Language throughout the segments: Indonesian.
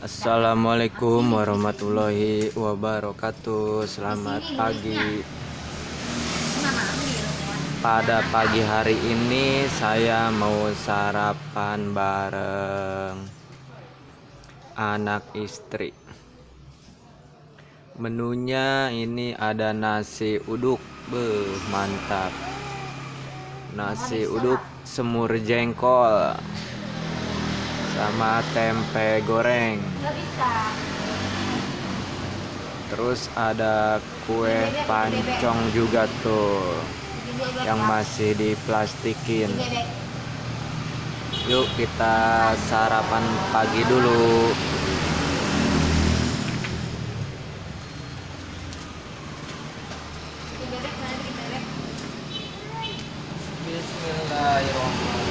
Assalamualaikum warahmatullahi wabarakatuh. Selamat pagi. Pada pagi hari ini saya mau sarapan bareng anak istri. Menunya ini ada nasi uduk, mantap. Nasi uduk semur jengkol sama tempe goreng. Terus ada kue pancong juga tuh yang masih diplastikin. Yuk kita sarapan pagi dulu. Bismillahirrahmanirrahim.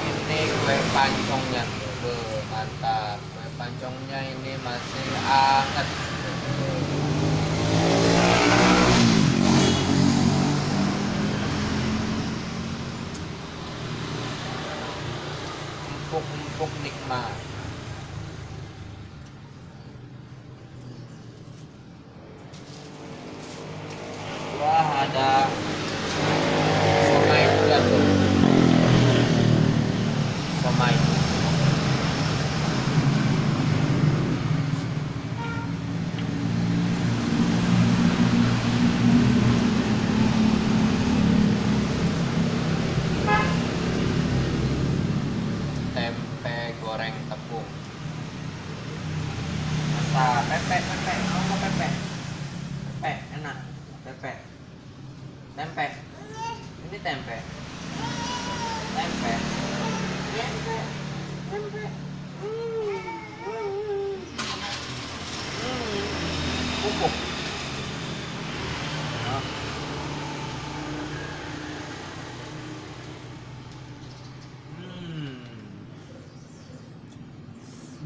Ini kue pancongnya tuh, mantap. Kue pancongnya ini masih anget. Empuk-empuk nikmat. Wah, ada somai juga tuh. Somai. Tempe goreng tepung. Mantap, pepek, mau pepek. Pepek, enak. Pepek. Tempe. Ini tempe. Tempe. Tempe. Pupuk.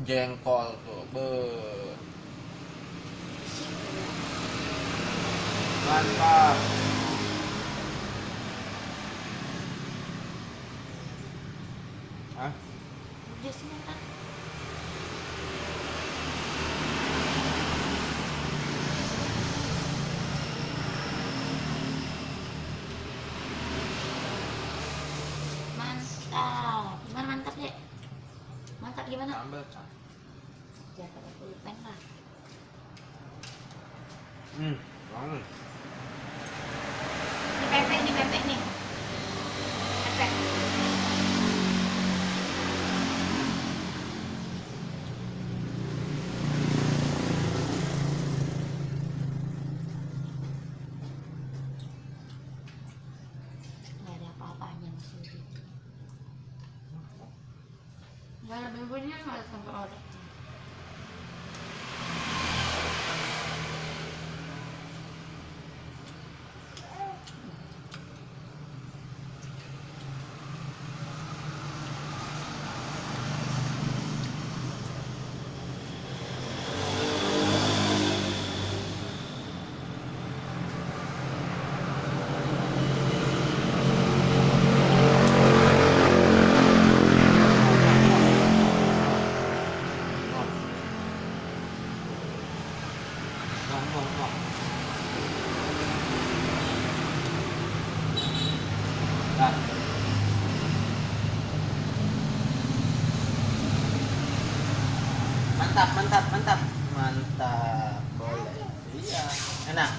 Jengkol tuh, mantap. Hah? Udah sini kan. Mantap. Gimana mantap, Dek? Mantap gimana? Sambal, Cak. Jangan pakai pulpen lah. Banget. Ini pepek nih. Pepek. Nggak ada apa-apanya masih. Nggak ada bumbunya, nggak ada sambal orek. Mantap, boleh. Iya, enak.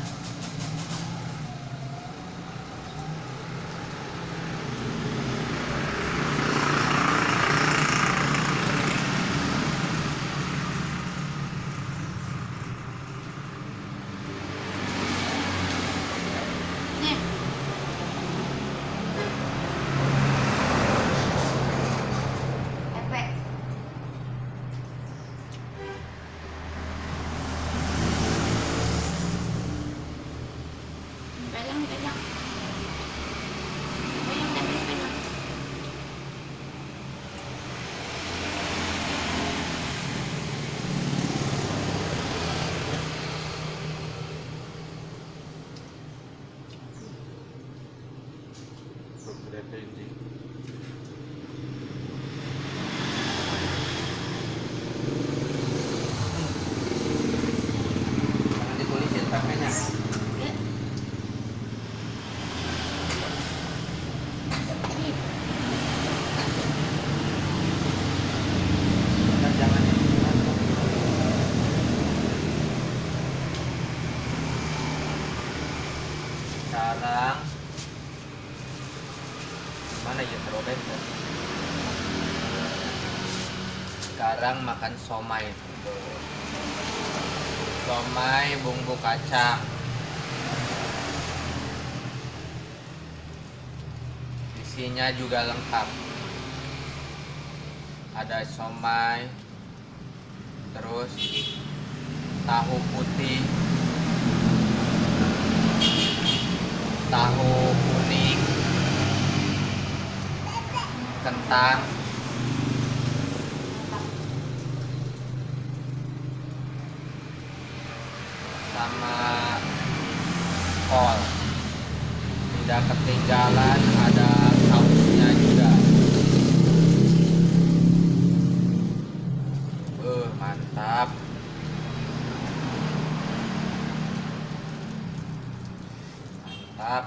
Nih. Pepek. kerinting. Jangan ditulisin pakainya. Ya. Ini. Jangan sekarang mana ya terobek? Sekarang makan somai. Somai bumbu kacang. Isinya juga lengkap. Ada somai, terus tahu putih, tahu kuning, kentang, sama kol. Tidak ketinggalan ada sausnya juga. Mantap. Mantap.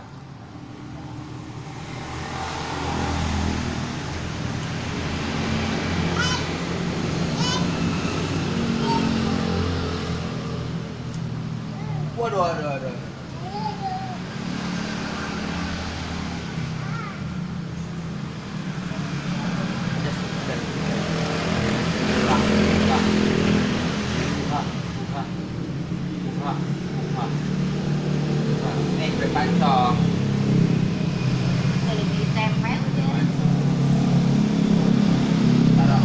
Waduh, waduh, waduh. Nih, kue pancong. Dari tempe udah. Taruh.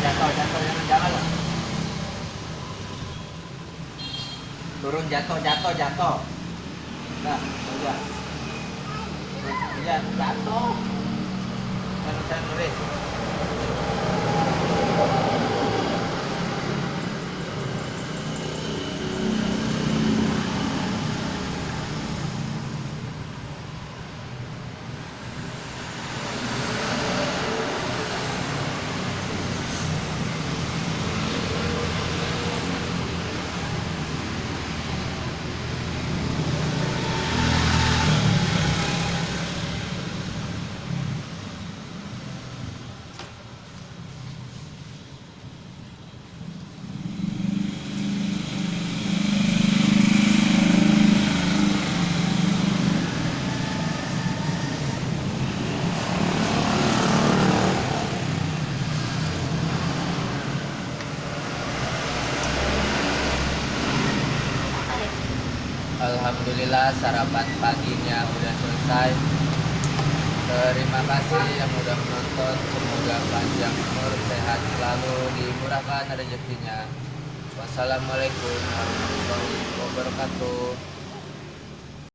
Jatuh, jatuh, jangan loh. Turun, jatuh, jatuh, jatuh. Enggak, enggak. Iya, jatuh. Jangan nulis. Alhamdulillah sarapan paginya udah selesai. Terima kasih yang udah menonton. Semoga panjang umur, sehat selalu, dimurahkan rezekinya. Wassalamualaikum warahmatullahi wabarakatuh.